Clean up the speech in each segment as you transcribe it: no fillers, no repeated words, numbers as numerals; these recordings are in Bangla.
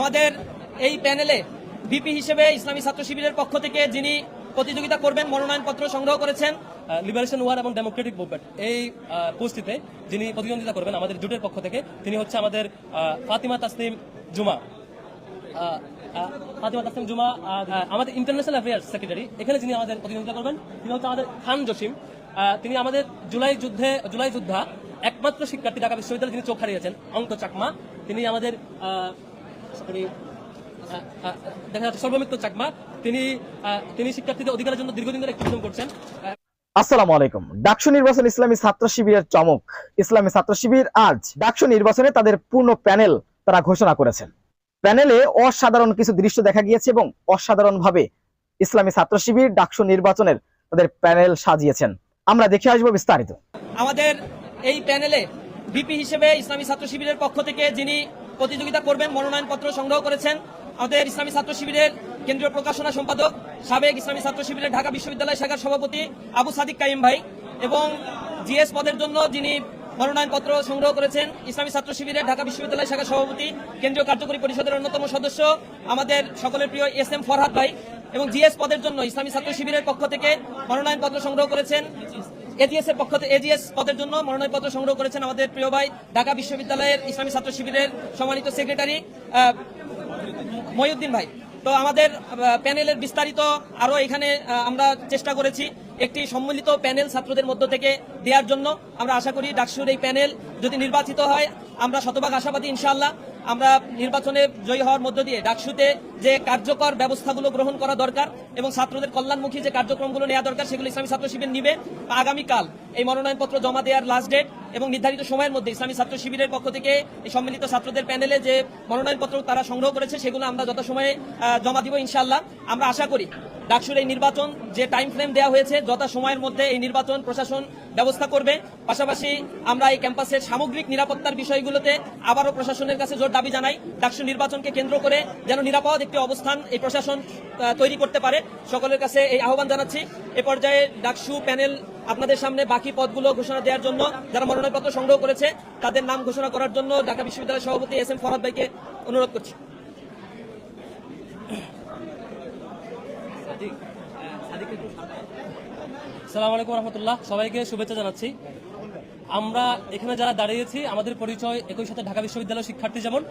আমাদের এই প্যানেলে ভিপি হিসেবে ইসলামী ছাত্র শিবিরের পক্ষ থেকে যিনি প্রতিযোগিতা করবেন, মনোনয়নপত্র সংগ্রহ করেছেন লিবারেশন ওয়ার এবং ডেমোক্রেটিক মুভমেন্ট এই পোস্টটিতে যিনি প্রতিদ্বন্দ্বিতা করবেন আমাদের জোটের পক্ষ থেকে, তিনি হচ্ছে আমাদের ফাতিমা তাসনিম জুমা। ফাতিমা তাসনিম জুমা আমাদের ইন্টারন্যাশনাল অ্যাফেয়ার্স সেক্রেটারি, এখানে যিনি আমাদের প্রতিদ্বন্দ্বিতা করবেন তিনি হচ্ছে আমাদের খান জসিম। তিনি আমাদের জুলাই যোদ্ধা একমাত্র শিক্ষার্থী ঢাকা বিশ্ববিদ্যালয়ে যিনি চোখ হারিয়েছেন, অঙ্ক চাকমা। তিনি আমাদের দেখা যাচ্ছে সর্বমিত্র চাকমা। তিনি শিক্ষার্থীদের অধিকারের জন্য দীর্ঘদিন ধরে পরিশ্রম করছেন। আসসালামু আলাইকুম। ডাকসু নির্বাচন ইসলামী ছাত্র শিবিরের চমক। ইসলামী ছাত্র শিবির আজ ডাকসু নির্বাচনে তাদের পূর্ণ প্যানেল তারা ঘোষণা করেছেন। প্যানেলে অসাধারণ কিছু দৃশ্য দেখা গিয়েছে এবং অসাধারণভাবে ইসলামী ছাত্র শিবির ডাকসু নির্বাচনের তাদের প্যানেল সাজিয়েছেন। আমরা দেখে আসবো বিস্তারিত। আমাদের এই প্যানেলে ভিপি হিসেবে ইসলামী ছাত্র শিবিরের পক্ষ থেকে যিনি প্রতিযোগিতা করবেন, মনোনয়নপত্র সংগ্রহ করেছেন আমাদের ইসলামী ছাত্র শিবিরের কেন্দ্রীয় প্রকাশনা সম্পাদক, সাবেক ইসলামী ছাত্র শিবিরের ঢাকা বিশ্ববিদ্যালয় শাখার সভাপতি আবু সাদিক কাইম ভাই, এবং জিএস পদের জন্য যিনি মনোনয়নপত্র সংগ্রহ করেছেন ইসলামী ছাত্র শিবিরের ঢাকা বিশ্ববিদ্যালয় শাখার সভাপতি, কেন্দ্রীয় কার্যকরী পরিষদের অন্যতম সদস্য আমাদের সকলের প্রিয় এস.এম. ফরহাদ ভাই, এবং জিএস পদের জন্য ইসলামী ছাত্র শিবিরের পক্ষ থেকে মনোনয়নপত্র সংগ্রহ করেছেন এজিএস পদের জন্য মনোনয়নপত্র সংগ্রহ করেছেন আমাদের প্রিয় ভাই ঢাকা বিশ্ববিদ্যালয়ের ইসলামী ছাত্র শিবিরের সম্মানিত সেক্রেটারি মহিউদ্দিন ভাই। তো আমাদের প্যানেলের বিস্তারিত আরো এখানে আমরা চেষ্টা করেছি একটি সম্মিলিত প্যানেল ছাত্রদের মধ্য থেকে দেওয়ার জন্য। আমরা আশা করি ডাকসুর এই প্যানেল যদি নির্বাচিত হয়, আমরা শতভাগ আশাবাদী ইনশাআল্লাহ আমরা নির্বাচনে জয়ী হওয়ার মধ্য দিয়ে ডাকসুতে যে কার্যকর ব্যবস্থাগুলো গ্রহণ করা দরকার এবং ছাত্রদের কল্যাণমুখী যে কার্যক্রমগুলো নেওয়া দরকার সেগুলো ইসলামী ছাত্র শিবির নিবে। আগামীকাল এই মনোনয়নপত্র জমা দেওয়ার লাস্ট ডেট এবং নির্ধারিত সময়ের মধ্যে ইসলামী ছাত্র শিবিরের পক্ষ থেকে এই সম্মিলিত ছাত্রদের প্যানেলে যে মনোনয়নপত্র তারা সংগ্রহ করেছে সেগুলো আমরা যথাসময়ে জমা দিব ইনশাআল্লাহ। আমরা আশা করি ডাকসুর এই নির্বাচন যে টাইম ফ্রেম দেওয়া হয়েছে যথা সময়ের মধ্যে এই নির্বাচন প্রশাসন ব্যবস্থা করবে। পাশাপাশি আমরা এই ক্যাম্পাসের সামগ্রিক নিরাপত্তার বিষয়গুলোতে আবারও প্রশাসনের কাছে জোর দাবি জানাই, ডাকসু নির্বাচনকে কেন্দ্র করে যেন নিরাপদ একটি অবস্থান এই প্রশাসন তৈরি করতে পারে। সকলের কাছে এই আহ্বান জানাচ্ছি। এ পর্যায়ে ডাকসু প্যানেল আপনাদের সামনে বাকি পদগুলো ঘোষণা দেওয়ার জন্য, যারা মনোনয়নপত্র সংগ্রহ করেছে তাদের নাম ঘোষণা করার জন্য ঢাকা বিশ্ববিদ্যালয়ের সভাপতি এস.এম. ফরহাদ ভাইকে অনুরোধ করছি। আসসালামু আলাইকুম রহমতুল্লাহ, সবাইকে শুভেচ্ছা জানাচ্ছি। আমরা এখানে যারা দাঁড়িয়েছি আমাদের পরিচয় একই সাথে ঢাকা বিশ্ববিদ্যালয়ের শিক্ষার্থী, যেমন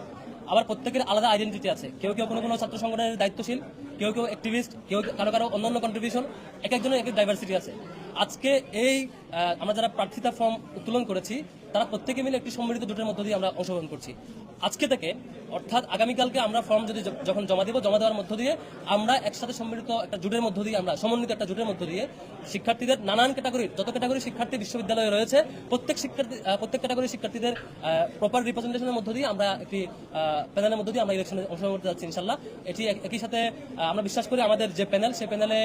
আবার প্রত্যেকের আলাদা আইডেন্টিটি আছে। কেউ কেউ কোনো ছাত্র সংগঠনের দায়িত্বশীল, কেউ কেউ অ্যাক্টিভিস্ট, কেউ কারো অন্যান্য কন্ট্রিবিউশন, এক একজনের এক এক ডাইভার্সিটি আছে। আজকে এই আমরা যারা প্রার্থিতা ফর্ম উত্তোলন করেছি তারা প্রত্যেকে মিলে একটি সম্মিলিত জোটের মধ্য দিয়ে আমরা অংশগ্রহণ করছি। আজকে থেকে অর্থাৎ আগামীকালকে আমরা ফর্ম যখন জমা দেওয়ার মধ্য দিয়ে আমরা একসাথে সম্মিলিত একটা জোটের মধ্য দিয়ে, আমরা সমন্বিত একটা জোটের মধ্য দিয়ে শিক্ষার্থীদের নানান ক্যাটাগরির, যত ক্যাটাগরি শিক্ষার্থী বিশ্ববিদ্যালয়ে রয়েছে প্রত্যেক ক্যাটাগরির শিক্ষার্থীদের প্রপার রিপ্রেজেন্টেশনের মধ্য দিয়ে আমরা একটি প্যানেলের মধ্য দিয়ে আমরা ইলেকশনে অংশগ্রহণ করতে যাচ্ছি ইনশাল্লাহ। এটি একই সাথে আমরা বিশ্বাস করি আমাদের যে প্যানেল, সেই প্যানেলে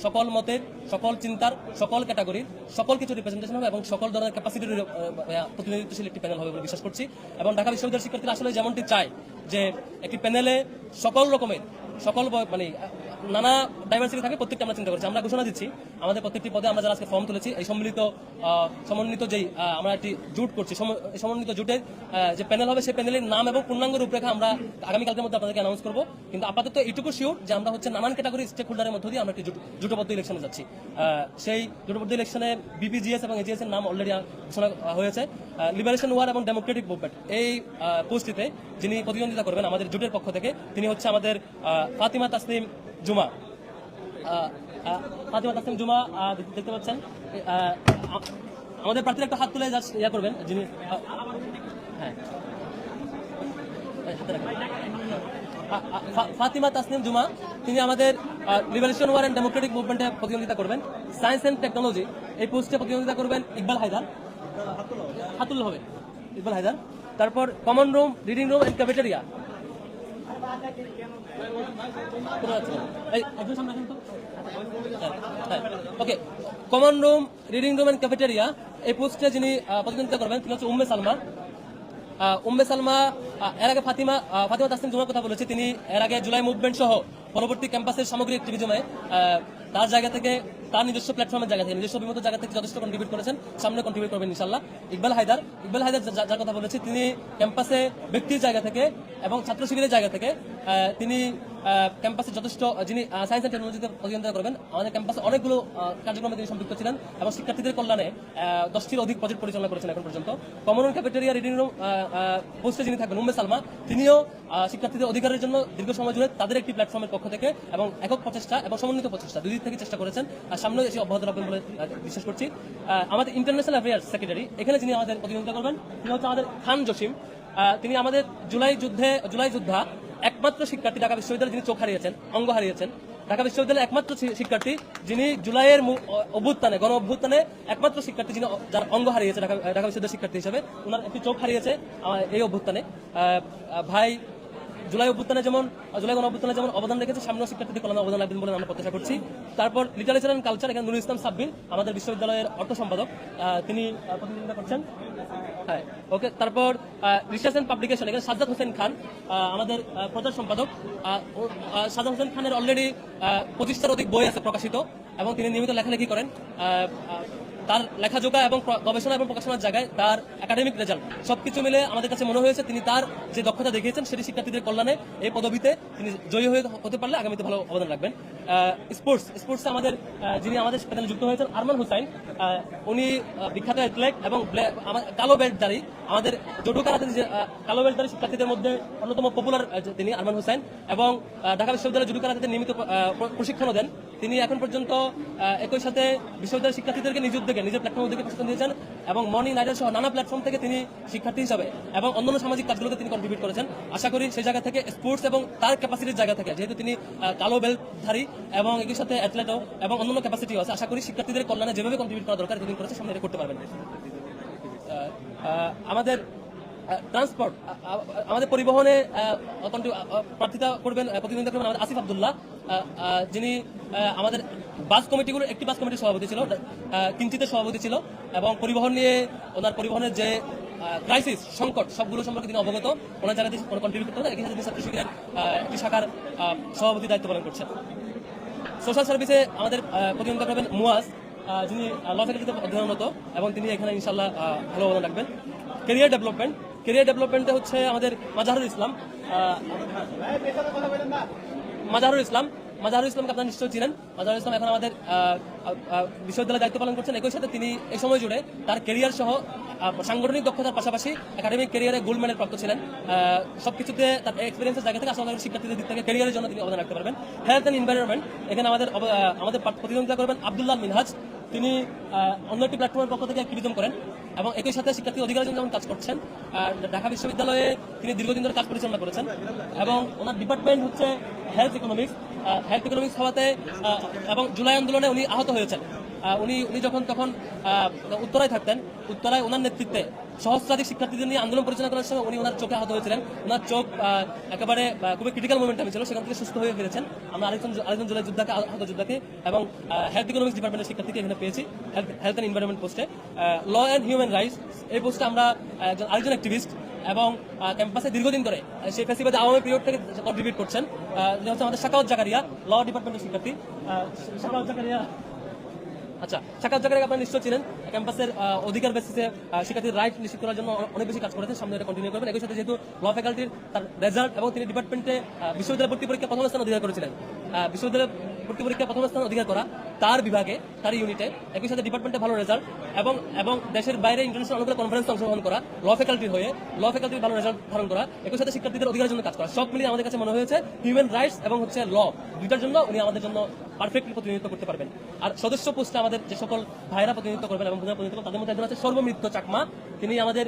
সকল মতের, সকল চিন্তার, সকল ক্যাটাগরির সকল কিছু রিপ্রেজেন্টেশন হবে এবং সকল ধরনের ক্যাপাসিটির প্রতিনিধিত্বশীল একটি প্যানেল হবে বলে বিশ্বাস করছি। এবং ঢাকা বিশ্ববিদ্যালয়ের শিক্ষার্থীরা আসলে যেমনটি চায় যে একটি প্যানেলে সকল রকমের মানে নানা ডাইভার্সিটি থাকে, প্রত্যেকটা আমরা চিন্তা করছি। আমরা ঘোষণা দিচ্ছি আমাদের প্রত্যেকটি পদে আমরা যারা আজকে ফর্ম তুলেছি এই সমন্বিত যেই আমরা একটি জোট করছি, সমন্বিত জোটের যে প্যানেল হবে সেই প্যানেলের নাম এবং পূর্ণাঙ্গ রূপরেখা আমরা আগামীকালকের মধ্যে আপনাদেরকে অ্যানাউন্স করবো। কিন্তু আপাতত এইটুকু শিওর যে আমরা হচ্ছে নানান ক্যাটাগরি স্টেক হোল্ডারের মধ্য দিয়ে আমরা একটি জোটবদ্ধ ইলেকশনে যাচ্ছি। সেই জোটবদ্ধ ইলেকশনে বিপিজিএস এবং এজিএস এর নাম অলরেডি ঘোষণা হয়েছে। লিবারেশন ওয়ার এবং ডেমোক্রেটিক মুভমেন্ট এই পোস্টটিতে যিনি প্রতিদ্বন্দ্বিতা করবেন আমাদের জোটের পক্ষ থেকে, তিনি হচ্ছে আমাদের ফাতিমা তাসনিম জুমা। ফাতিমা তাসনিম জুমা দেখতে পাচ্ছেন। আমাদের প্রার্থীরা একটা হাত তুলে ইয়া করবেন যিনি, হ্যাঁ ফাতিমা তাসনিম জুমা, তিনি আমাদের লিবারেশন ওয়ার এন্ড ডেমোক্রেটিক মুভমেন্টে প্রতিদ্বন্দ্বিতা করবেন। সায়েন্স এন্ড টেকনোলজি এই পোস্টে প্রতিদ্বন্দ্বিতা করবেন ইকবাল হায়দার, হাতুল হবে ইকবাল হায়দার। তারপর common room, reading room and cafeteria, okay, common room, reading room and cafeteria এই পোস্টে যিনি প্রতিদ্বন্দ্বিতা করবেন তিনি হচ্ছে উম্মে সালমা। এর আগে ফাতিমা তাসনিম জুমার কথা বলেছি, তিনি এর আগে জুলাই মুভমেন্ট সহ পরবর্তী ক্যাম্পাসের সামগ্রিক অ্যাক্টিভিজমে তার জায়গা থেকে তার নিজস্ব প্ল্যাটফর্মের জায়গা থেকে, নিজস্ব অভিমত জায়গা থেকে যথেষ্ট কন্ট্রিবিউট করেছেন, সামনে কন্ট্রিবিউট করবেন ইনশাআল্লাহ। ইকবাল হায়দার যার কথা বলেছি, তিনি ক্যাম্পাসে ব্যক্তির জায়গা থেকে এবং ছাত্র শিবিরের জায়গা থেকে তিনি ক্যাম্পাসে যথেষ্ট, যিনি সায়েন্স অ্যান্ড টেকনোলজিতে প্রতিদ্বন্দ্বিতা করবেন, আমাদের ক্যাম্পাসে অনেকগুলো কার্যক্রমে তিনি সম্পৃক্ত ছিলেন এবং শিক্ষার্থীদের কল্যাণে 10টির অধিক প্রজেক্ট পরিচালনা করেছেন এখন পর্যন্ত। Common room cafeteria reading room পোস্টে যিনি থাকবেন উম্মে সালমা, তিনিও শিক্ষার্থীদের অধিকারের জন্য দীর্ঘ সময় জুড়ে তাদের একটি প্ল্যাটফর্মের পক্ষ থেকে এবং একক প্রচেষ্টা এবং সমন্বিত প্রচেষ্টা দুই দিক থেকে চেষ্টা করেছেন, আর সামনে এসে অব্যাহত রাখবেন বলে বিশ্বাস করছি। আমাদের ইন্টারন্যাশনাল অ্যাফেয়ার্স সেক্রেটারি, এখানে যিনি আমাদের প্রতিদ্বন্দ্বিতা করবেন, তিনি হচ্ছে আমাদের খান জসিম। তিনি আমাদের জুলাই যোদ্ধা একমাত্র শিক্ষার্থী ঢাকা বিশ্ববিদ্যালয়ে যিনি চোখ হারিয়েছেন, অঙ্গ হারিয়েছেন। ঢাকা বিশ্ববিদ্যালয়ের একমাত্র শিক্ষার্থী যিনি জুলাইয়ের অভ্যুত্থানে, গণ অভ্যুত্থানে একমাত্র শিক্ষার্থী যিনি যার অঙ্গ হারিয়েছে ঢাকা বিশ্ববিদ্যালয়ের শিক্ষার্থী হিসেবে, ওনার একটি চোখ হারিয়েছে এই অভ্যুত্থানে। ভাই জুলাই গণ অভ্যুত্থানে যেমন অবদান রেখেছে, সামনেও শিক্ষার্থীদের কল্যাণে অবদান রাখবেন বলে আমরা প্রত্যাশা করছি। তারপর লিটারেচার অ্যান্ড কালচার, এখানে নুরুল ইসলাম সাব্বির আমাদের বিশ্ববিদ্যালয়ের অর্থ সম্পাদক, তিনি প্রতিনিধিত্ব করছেন। হ্যাঁ, ওকে। তারপর রিসার্চ অ্যান্ড পাবলিকেশন, এখানে সাজ্জাদ হোসেন খান আমাদের প্রচার সম্পাদক। সাজ্জাদ হোসেন খানের অলরেডি 25টার অধিক বই আছে প্রকাশিত এবং তিনি নিয়মিত লেখালেখি করেন। তার লেখাজোখা এবং গবেষণা এবং প্রকাশনার জায়গায় তার একাডেমিক রেজাল্ট সবকিছু মিলে আমাদের কাছে মনে হয়েছে তিনি তার যে দক্ষতা দেখিয়েছেন সেটি শিক্ষার্থীদের কল্যাণে এই পদবিতে তিনি জয়ী হতে পারলে আগামীতে ভালো অবদান রাখবেন। স্পোর্টসে আমাদের যিনি আমাদের সাথে যুক্ত হয়েছেন আরমান হুসাইন, উনি বিখ্যাত অ্যাথলেট এবং কালো বেল্টধারী, আমাদের জুডো কারাতে কালো বেল্টধারী শিক্ষার্থীদের মধ্যে অন্যতম পপুলার তিনি আরমান হুসাইন, এবং ঢাকা বিশ্ববিদ্যালয়ের জুডো কারাতে নিয়মিত প্রশিক্ষণও দেন। তিনি এখন পর্যন্ত একই সাথে বিশ্ববিদ্যালয়ের শিক্ষার্থীদেরকে নিজ উদ্যোগে নিজের প্ল্যাটফর্ম উদ্যোগে প্রশিক্ষণ দিয়েছেন এবং মর্নিং নাইটের সহ নানা প্ল্যাটফর্ম থেকে তিনি শিক্ষার্থী হিসাবে এবং অন্যান্য সামাজিক কাজগুলোতে তিনি কন্ট্রিবিউট করেছেন। আশা করি সেই জায়গা থেকে স্পোর্টস এবং তার ক্যাপাসিটির জায়গা থেকে, যেহেতু তিনি কালো বেল্টধারী এবং একই সাথে অ্যাথলেটও এবং অন্যান্য ক্যাপাসিটিও আছে, আশা করি শিক্ষার্থীদের কল্যাণে যেভাবে কন্ট্রিবিউট করা দরকার তিনি করেছে, সামনে করতে পারবেন। আমাদের ট্রান্সপোর্ট, আমাদের পরিবহনে প্রার্থিতা করবেন, প্রতিদ্বন্দ্বিতা করবেন আমাদের আসিফ আব্দুল্লাহ, যিনি আমাদের বাস কমিটিগুলোর একটি বাস কমিটির সভাপতি ছিল, কিঞ্চিতের সভাপতি ছিল এবং পরিবহন নিয়ে ওনার পরিবহনের যে ক্রাইসিস, সংকট, সবগুলো সম্পর্কে তিনি অবগত। ওনার জায়গাতে কোনো কন্ট্রিবিউট করতে হবে, একই সাথে ছাত্র শিবিরের একটি শাখার সভাপতি দায়িত্ব পালন করছেন। সোশ্যাল সার্ভিসে আমাদের প্রতিদ্বন্দ্বিতা করবেন মুয়াজ, যিনি ল ফ্যাকাল্টিতে অধ্যয়নরত এবং তিনি এখানে ইনশাআল্লাহ ভালো অবদান রাখবেন। ক্যারিয়ার ডেভেলপমেন্টে হচ্ছে আমাদের মাজাহারুল ইসলামকে আপনারা নিশ্চয়ই চিনেন। মাজাহারুল ইসলাম এখন আমাদের বিশ্ববিদ্যালয়ে দায়িত্ব পালন করছেন। একই সাথে তিনি এই সময় জুড়ে তার ক্যারিয়ার সহ সাংগঠনিক দক্ষতার পাশাপাশি একাডেমিক ক্যারিয়ারে গোল্ড মেডেল প্রাপ্ত ছিলেন। সবকিছুতে তার এক্সপিরিয়েন্সের জায়গা থেকে আসলে শিক্ষার্থীদের দিক থেকে ক্যারিয়ারের জন্য তিনি অবদান রাখতে পারবেন। হেলথ অ্যান্ড এনভায়রনমেন্ট, এখানে আমাদের প্রতিদ্বন্দ্বিতা করবেন আব্দুল্লাহ মিনহাজ, তিনি অন্য একটি প্ল্যাটফর্মের পক্ষ থেকে অ্যাক্টিভিজম করেন এবং একই সাথে শিক্ষার্থী অধিকারের জন্য যেমন কাজ করছেন। ঢাকা বিশ্ববিদ্যালয়ে তিনি দীর্ঘদিন ধরে কাজ পরিচালনা করেছেন এবং ওনার ডিপার্টমেন্ট হচ্ছে হেলথ ইকোনমিক্স হওয়াতে এবং জুলাই আন্দোলনে উনি আহত হয়েছেন। উনি যখন তখন উত্তরায় থাকতেন, উত্তরায় ওনার নেতৃত্বে সহস্রাধিক শিক্ষার্থীদের নিয়ে আন্দোলন পরিচালনা করার সময় উনি ওনার চোখে আহত হয়েছিলেন। ওনার চোক একেবারে খুবই ক্রিটিক্যাল মোমেন্টামে ছিল, সেখান থেকে সুস্থ হয়ে ফিরেছেন। আমরা আরেকজন জুলাই যোদ্ধাকে, আহত যোদ্ধাকে এবং হেলথ ইকোনমিক্স ডিপার্টমেন্টের শিক্ষার্থীকে এখানে পেয়েছি হেলথ অ্যান্ড এনভায়রনমেন্ট পোস্টে। ল অ্যান্ড হিউম্যান রাইটস, এই পোস্টে আমরা আরেকজন অ্যাক্টিভিস্ট এবং ক্যাম্পাসে দীর্ঘদিন ধরে সেই ফেসিবাদী আওয়ামী পিরিয়ড থেকে কন্ট্রিবিউট করছেন, যেটা হচ্ছে আমাদের শাকাওয়াত জাকারিয়া, ল ডিপার্টমেন্টের শিক্ষার্থী। শাকাওয়াত জাকারিয়া আপনারা নিশ্চয় ছিলেন। ক্যাম্পাসের অধিকার বেসিসে শিক্ষার্থীর রাইট নিশ্চিত করার জন্য অনেক বেশি কাজ করেছেন, সামনে এটা কন্টিনিউ করবেন। একই সাথে যেহেতু ল ফ্যাকাল্টির তার রেজাল্ট এবং তিনি ডিপার্টমেন্টে বিশ্ববিদ্যালয় ভর্তি পরীক্ষা প্রথম স্থান অধিকার করেছিলেন, বিশ্ববিদ্যালয় ভর্তি পরীক্ষা প্রথম স্থান অধিকার করা তার বিভাগে, তার ইউনিটে, একই সাথে ডিপার্টমেন্টে ভালো রেজাল্ট এবং দেশের বাইরে ইন্টারন্যাশনাল অনেকগুলো কনফারেন্সে অংশগ্রহণ করা, ল ফ্যাকাল্টির ভালো রেজাল্ট ধারণ করা, একই সাথে শিক্ষার্থীদের অধিকারের জন্য কাজ করা, সব মিলিয়ে আমাদের কাছে মনে হয়েছে হিউম্যান রাইটস এবং হচ্ছে ল, দুইটার জন্য উনি আমাদের জন্য পারফেক্টলি প্রতিনিধিত্ব করতে পারবেন। আর সদস্য পোস্টে আমাদের যে সকল ভাইরা প্রতিনিধিত্ব করবেন এবং বোনেরা প্রতিনিধিত্ব করবেন, তাদের মধ্যে একজন আছে সর্বমিত্র চাকমা, তিনি আমাদের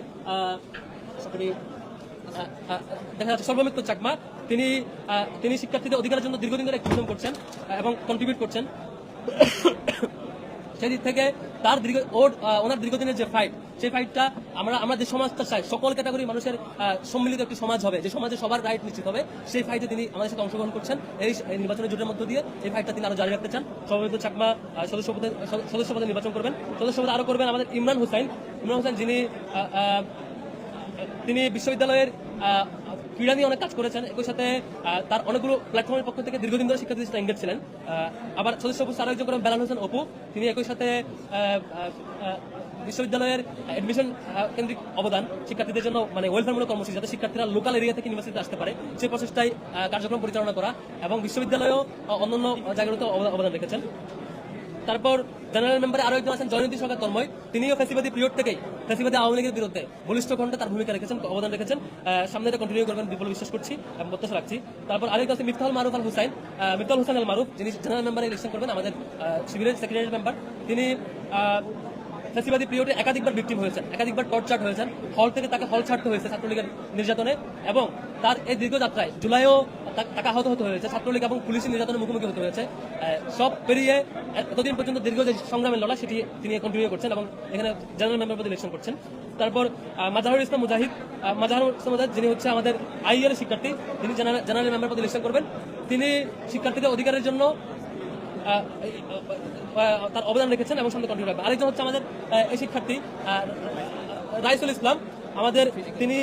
দেখা যাচ্ছে সর্বমিত্র চাকমা, তিনি শিক্ষার্থীদের অধিকারের জন্য দীর্ঘদিন ধরে অ্যাক্টিভিজম করছেন এবং কন্ট্রিবিউট করছেন। সেই দিক থেকে তার ওনার দীর্ঘদিনের যে ফাইট, সেই ফাইটটা আমরা যে সমাজটা চাই, সকল ক্যাটাগরি মানুষের সম্মিলিত একটি সমাজ হবে, যে সমাজে সবার রাইট নিশ্চিত হবে, সেই ফাইটে তিনি আমাদের সাথে অংশগ্রহণ করছেন। এই নির্বাচনের জোটের মধ্য দিয়ে এই ফাইটটা তিনি আরো জারি রাখতে চান। সর্বমিত্র চাকমা সদস্য পদে নির্বাচন করবেন। সদস্য পদে আরো করবেন আমাদের ইমরান হোসেন, যিনি বিশ্ববিদ্যালয়ের ক্রীড়া নিয়ে অনেক কাজ করেছেন, একই সাথে তার অনেকগুলো প্ল্যাটফর্মের পক্ষ থেকে দীর্ঘদিন ধরে শিক্ষার্থীদের সাথে এঙ্গেজ ছিলেন। আবার সদস্য উপস্থিত আরেকজন করেন বেলাল হোসেন অপু, তিনি একই সাথে বিশ্ববিদ্যালয়ের অ্যাডমিশন কেন্দ্রিক অবদান শিক্ষার্থীদের জন্য মানে ওয়েলফেয়ারমূলক কর্মসূচি, যাতে শিক্ষার্থীরা লোকাল এরিয়া থেকে ইউনিভার্সিটিতে আসতে পারে সেই প্রচেষ্টায় কার্যক্রম পরিচালনা করা, এবং বিশ্ববিদ্যালয়েও অন্যান্য জায়গাগুলোতে অবদান রেখেছেন। তারপর জেনারেল মেম্বারে আরো একজন আছেন জয়ন্তী সরকার তন্ময়, তিনিও ফ্যাসিবাদী পিরিয়ড থেকেই ফ্যাসিবাদী আওয়ামী লীগের বিরুদ্ধে বলিষ্ঠ কণ্ঠে তার ভূমিকা রেখেছেন, অবদান রেখেছেন। সামনে এটা কন্টিনিউ করবেন বলে বিশ্বাস করছি এবং প্রত্যাশা রাখছি। তারপর আরেকজন আছে মিফতাহুল মারুফ আল হুসাইন, মিফতাহুল হোসেন আল মারুফ, যিনি জেনারেল মেম্বারে ইলেকশন করবেন, আমাদের শিবিরের সেক্রেটারি মেম্বার। তিনি ফ্যাসিবাদী পিরিয়ডে একাধিকবার ভিকটিম হয়েছেন, একাধিকবার টর্চার হয়েছেন, হল থেকে তাকে হল ছাড়তে হয়েছে ছাত্রলীগের নির্যাতনে, এবং তার এই দীর্ঘ যাত্রায় জুলাইও তাকে আহত হতে হয়েছে, ছাত্রলীগ এবং পুলিশের নির্যাতনের মুখোমুখি হতে হয়েছে। সব পেরিয়ে এতদিন পর্যন্ত দীর্ঘ যে সংগ্রামের লড়াই সেটি তিনি কন্টিনিউ করছেন এবং এখানে জেনারেল মেম্বার পদে ইলেকশন করছেন। তারপর মাজাহুর ইসলাম মুজাহিদ, যিনি হচ্ছে আমাদের আইএল শিক্ষার্থী, তিনি জেনারেল মেম্বার পদে ইলেকশন করবেন। তিনি শিক্ষার্থীদের অধিকারের জন্য তার অবদান রেখেছেন এবং সামনে কন্টিনিউ রাখবেন। আরেকজন হচ্ছে আমাদের এই শিক্ষার্থী রাইসুল ইসলাম, আমাদের তিনি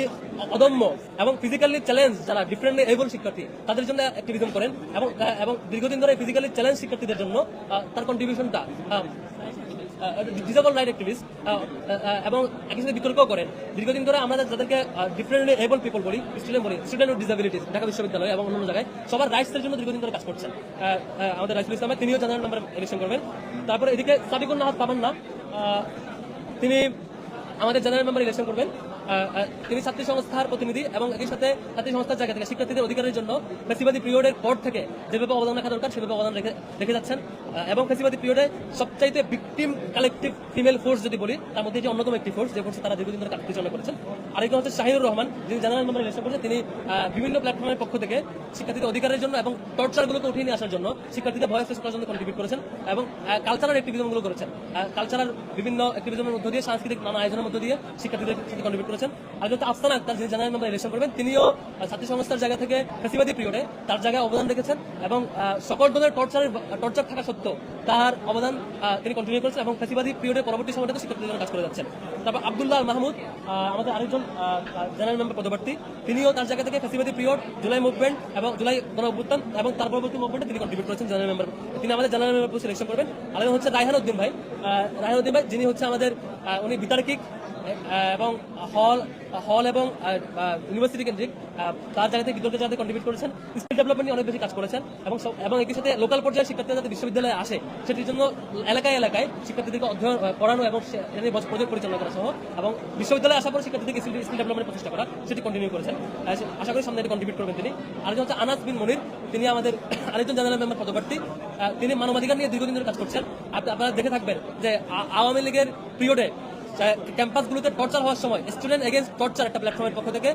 অদম্য এবং ফিজিক্যালি চ্যালেঞ্জ যারা ডিফারেন্টলি এবল শিক্ষার্থী তাদের জন্য অ্যাক্টিভিজম করেন, এবং দীর্ঘদিন ধরে ফিজিক্যালি চ্যালেঞ্জ শিক্ষার্থীদের জন্য তার কন্ট্রিবিউশনটা ডিসেবল রাইট অ্যাক্টিভিস্ট, এবং একই সাথে বিতর্কও করেন। দীর্ঘদিন ধরে আমরা যাদেরকে ডিফারেন্টলি এবল পিপল বলি, স্টুডেন্ট উইথ ডিসেবিলিটিস, ঢাকা বিশ্ববিদ্যালয় এবং অন্যান্য জায়গায় সবার রাইটসের জন্য দীর্ঘদিন ধরে কাজ করছেন আমাদের রাইসুল ইসলাম, তিনিও জেনারেল মেম্বার ইলেকশন করবেন। তারপরে এদিকে সাবিকুন নাহাদ তামান্না, তিনি আমাদের জেনারেল মেম্বার ইলেকশন করবেন। তিনি ছাত্রী সংস্থার প্রতিনিধি এবং একই সাথে ছাত্রী সংস্থার জায়গা থেকে শিক্ষার্থীদের অধিকারের জন্য ফ্যাসিবাদী পিরিয়ডের পর থেকে যেভাবে অবদান রাখা দরকার সেভাবে অবদান রেখে যাচ্ছেন, এবং ফ্যাসিবাদী পিরিয়ডে সবচাইতে ভিকটিম কালেকটিভ ফিমেল ফোর্স যদি বলি তার মধ্যে যে অন্যতম একটি ফোর্স, যে ফোর্সে তারা দীর্ঘদিন ধরে কাজ পরিচালনা করেছেন। আরেকজন হচ্ছে শাহিনুর রহমান, যিনি জেনারেল মেম্বার ইলেকশন করেছেন। তিনি বিভিন্ন প্ল্যাটফর্মের পক্ষ থেকে শিক্ষার্থীদের অধিকারের জন্য এবং টর্চারগুলোকে উঠিয়ে নিয়ে আসার জন্য শিক্ষার্থীদের ভয়েস রেজ করার জন্য কন্ট্রিবিউট করেছেন, এবং কালচারাল অ্যাক্টিভিজমগুলো করেছেন। কালচারাল বিভিন্ন অ্যাক্টিভিজমের মধ্য দিয়ে, সাংস্কৃতিক নানা আয়োজনের মধ্য দিয়ে শিক্ষার্থীদের সাথে কন্ট্রিবিউট করেছেন। আর হচ্ছে আফসানা আক্তার, যিনি জেনারেল মেম্বার ইলেকশন করবেন, তিনিও ছাত্রী সংস্থার জায়গা থেকে ফ্যাসিবাদী পিরিয়ডে তার জায়গায় অবদান রেখেছেন, এবং সকল ধরনের টর্চার থাকা সত্ত্বেও তার অবদান তিনি কন্টিনিউ করেছেন, এবং ফ্যাসিবাদী পিরিয়ডের পরবর্তী সময়টাতে শিক্ষার্থীদের জন্য কাজ করে যাচ্ছেন। তারপর আব্দুল্লাহ আল মাহমুদ, আমাদের আরেকজন জেনারেল মেম্বার পদপ্রার্থী, তিনিও তার জায়গা থেকে ফ্যাসিবাদী পিরিয়ড, জুলাই মুভমেন্ট এবং জুলাই গণ অভ্যুত্থান এবং তার পরবর্তী মুভমেন্টে তিনি কন্ট্রিবিউট করেছেন জেনারেল মেম্বার, তিনি আমাদের জেনারেল মেম্বার পদে সিলেকশন করবেন। আরেকজন হচ্ছে রায়হান উদ্দিন ভাই, যিনি হচ্ছে আমাদের উনি বিতার্কিক এবং হল এবং ইউনিভার্সিটি কেন্দ্রিক তার জায়গা থেকে বিতর্কের জায়গাতে কন্ট্রিবিউট করেছেন, স্কিল ডেভেলপমেন্ট নিয়ে অনেক বেশি কাজ করেছেন, এবং একই সাথে লোকাল পর্যায়ে শিক্ষার্থীরা যাতে বিশ্ববিদ্যালয়ে আসে সেটির জন্য এলাকায় শিক্ষার্থীদেরকে অধ্যয়ন করানো এবং প্রজেক্ট পরিচালনা করা সহ, এবং বিশ্ববিদ্যালয়ে আসার পর শিক্ষার্থীদেরকে স্কিল ডেভেলপমেন্টের প্রচেষ্টা করা সেটি কন্টিনিউ করেছেন। আশা করি সামনে এটি কন্ট্রিবিউট করবেন তিনি। আরেকজন হচ্ছে আনাস বিন মনির, তিনি আমাদের আরেকজন জেনারেল মেম্বার পদপ্রার্থী, তিনি মানবাধিকার নিয়ে দীর্ঘদিন ধরে কাজ করছেন। আপনারা দেখে থাকবেন যে আওয়ামী লীগের পিরিয়ডে ক্যাম্পাসগুলোতে টর্চার হওয়ার সময় স্টুডেন্ট এগেইনস্ট টর্চার একটা প্ল্যাটফর্মের পক্ষ থেকে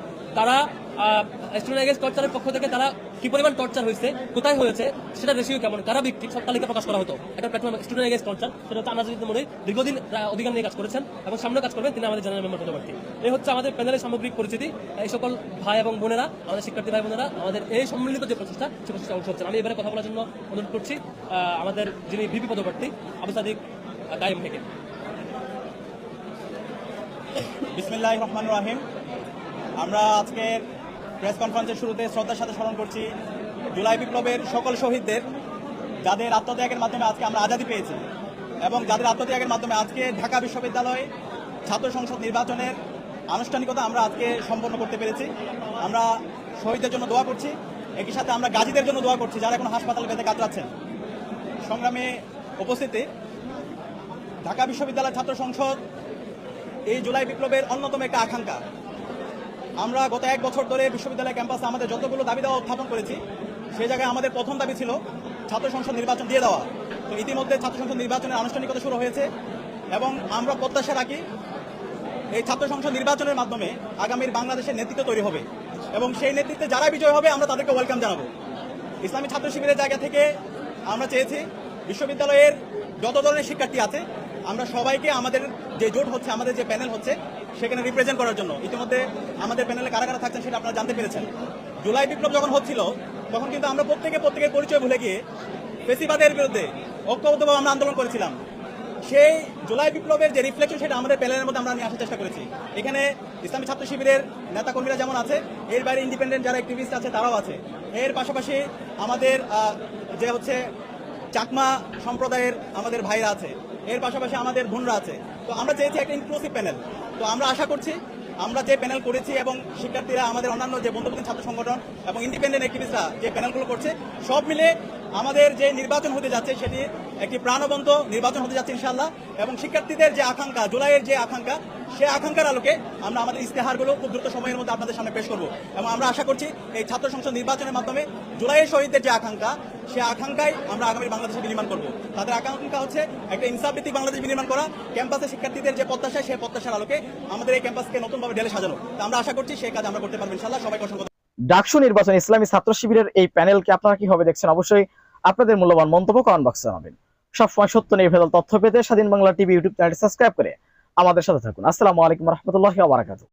তারা কি পরিমাণ টর্চার হয়েছে, কোথায় হয়েছে, সেটা রেশিও কেমন, কারা ভিকটিম, সব তালিকা প্রকাশ করা হতো একটা প্ল্যাটফর্ম স্টুডেন্ট এগেইনস্ট টর্চার। সেটা হচ্ছে আনাস বিন মনির, দীর্ঘদিন অধিকার নিয়ে কাজ করেছেন এবং সামনে কাজ করবেন, তিনি আমাদের জেনারেল মেম্বার পদপ্রার্থী। এই হচ্ছে আমাদের প্যানেলের সামগ্রিক পরিচিতি। এই সকল ভাই এবং বোনেরা, আমাদের শিক্ষার্থী ভাই বোনেরা, আমাদের এই সম্মিলিত যে প্রচেষ্টা সে প্রচেষ্টা অংশ হচ্ছেন। আমি এবারে কথা বলার জন্য অনুরোধ করছি আমাদের যিনি ভিপি পদপ্রার্থী আবু সাদিক কায়েম থেকে। বিসমিল্লাহির রহমানির রহিম। আমরা আজকের প্রেস কনফারেন্সের শুরুতে শ্রদ্ধার সাথে স্মরণ করছি জুলাই বিপ্লবের সকল শহীদদের, যাদের আত্মত্যাগের মাধ্যমে আজকে আমরা আজাদি পেয়েছি, এবং যাদের আত্মত্যাগের মাধ্যমে আজকে ঢাকা বিশ্ববিদ্যালয় ছাত্র সংসদ নির্বাচনের আনুষ্ঠানিকতা আমরা আজকে সম্পন্ন করতে পেরেছি। আমরা শহীদদের জন্য দোয়া করছি, একই সাথে আমরা গাজীদের জন্য দোয়া করছি যারা এখন হাসপাতালে বেঁধে কাতরাচ্ছেন। সংগ্রামে উপস্থিতি, ঢাকা বিশ্ববিদ্যালয় ছাত্র সংসদ এই জুলাই বিপ্লবের অন্যতম একটা আকাঙ্ক্ষা। আমরা গত 1 বছর ধরে বিশ্ববিদ্যালয় ক্যাম্পাসে আমাদের যতগুলো দাবি দেওয়া উত্থাপন করেছি, সেই জায়গায় আমাদের প্রথম দাবি ছিল ছাত্র সংসদ নির্বাচন দিয়ে দেওয়া। তো ইতিমধ্যে ছাত্র সংসদ নির্বাচনের আনুষ্ঠানিকতা শুরু হয়েছে, এবং আমরা প্রত্যাশা রাখি এই ছাত্র সংসদ নির্বাচনের মাধ্যমে আগামীর বাংলাদেশের নেতৃত্ব তৈরি হবে, এবং সেই নেতৃত্বে যারা বিজয় হবে আমরা তাদেরকে ওয়েলকাম জানাবো। ইসলামী ছাত্র শিবিরের জায়গা থেকে আমরা চেয়েছি বিশ্ববিদ্যালয়ের যত ধরনের শিক্ষার্থী আছে আমরা সবাইকে আমাদের যে জোট হচ্ছে, আমাদের যে প্যানেল হচ্ছে, সেখানে রিপ্রেজেন্ট করার জন্য। ইতিমধ্যে আমাদের প্যানেলে কারা কারা থাকছেন সেটা আপনারা জানতে পেরেছেন। জুলাই বিপ্লব যখন হচ্ছিল তখন কিন্তু আমরা প্রত্যেকের পরিচয় ভুলে গিয়ে ফ্যাসিবাদের বিরুদ্ধে ঐক্যবদ্ধভাবে আমরা আন্দোলন করেছিলাম। সেই জুলাই বিপ্লবের যে রিফ্লেকশন সেটা আমাদের প্যানেলের মধ্যে আমরা নিয়ে আসার চেষ্টা করেছি। এখানে ইসলামী ছাত্র শিবিরের নেতাকর্মীরা যেমন আছে, এর বাইরে ইন্ডিপেন্ডেন্ট যারা অ্যাক্টিভিস্ট আছে তারাও আছে। এর পাশাপাশি আমাদের যে হচ্ছে চাকমা সম্প্রদায়ের আমাদের ভাইরা আছে, এর পাশাপাশি আমাদের বোনরা আছে। তো আমরা চেয়েছি একটা ইনক্লুসিভ প্যানেল। তো আমরা আশা করছি আমরা যে প্যানেল করেছি এবং শিক্ষার্থীরা আমাদের অন্যান্য যে বন্ধুপ্রতিম ছাত্র সংগঠন এবং ইন্ডিপেন্ডেন্ট অ্যাক্টিভিস্টরা যে প্যানেলগুলো করছে, সব মিলে আমাদের যে নির্বাচন হতে যাচ্ছে সেটি একটি প্রাণবন্ত নির্বাচন হতে যাচ্ছে ইনশাআল্লাহ। এবং শিক্ষার্থীদের যে আকাঙ্ক্ষা, জুলাইয়ের যে আকাঙ্ক্ষা, সেই আকাঙ্ক্ষার আলোকে আমরা আমাদের ইস্তেহারগুলো খুব দ্রুত সময়ের মধ্যে আপনাদের সামনে পেশ করব। এবং আমরা আশা করছি এই ছাত্র সংসদ নির্বাচনের মাধ্যমে জুলাইয়ের শহীদদের যে আকাঙ্ক্ষা, সেই আকাঙ্ক্ষায় আমরা আগামী বাংলাদেশে বিনির্মাণ করব। তাদের আকাঙ্ক্ষা হচ্ছে একটা ইনসাফভিত্তিক বাংলাদেশ বিনির্মাণ করা, ক্যাম্পাসে শিক্ষার্থীদের যে প্রত্যাশা, সেই প্রত্যাশার আলোকে আমাদের এই ক্যাম্পাসকে নতুনভাবে ঢেলে সাজানো। তো আমরা আশা করছি সেই কাজ আমরা করতে পারবো ইনশাআল্লাহ। সবাইকে অসংখ্য ডাকসু নির্বাচন ইসলামী ছাত্র শিবিরের এই প্যানেলকে আপনারা কিভাবে দেখছেন? অবশ্যই আপনাদের মূল্যবান মন্তব্য কমেন্ট বক্সে জানাবেন। সবসময় সত্য নির্ভেজাল তথ্য পেতে স্বাধীন বাংলা টিভি ইউটিউব চ্যানেলটি সাবস্ক্রাইব করে আমাদের সাথে থাকুন। আসসালামু আলাইকুম রহমতুল্লাহি ওয়া বারাকাতুহু।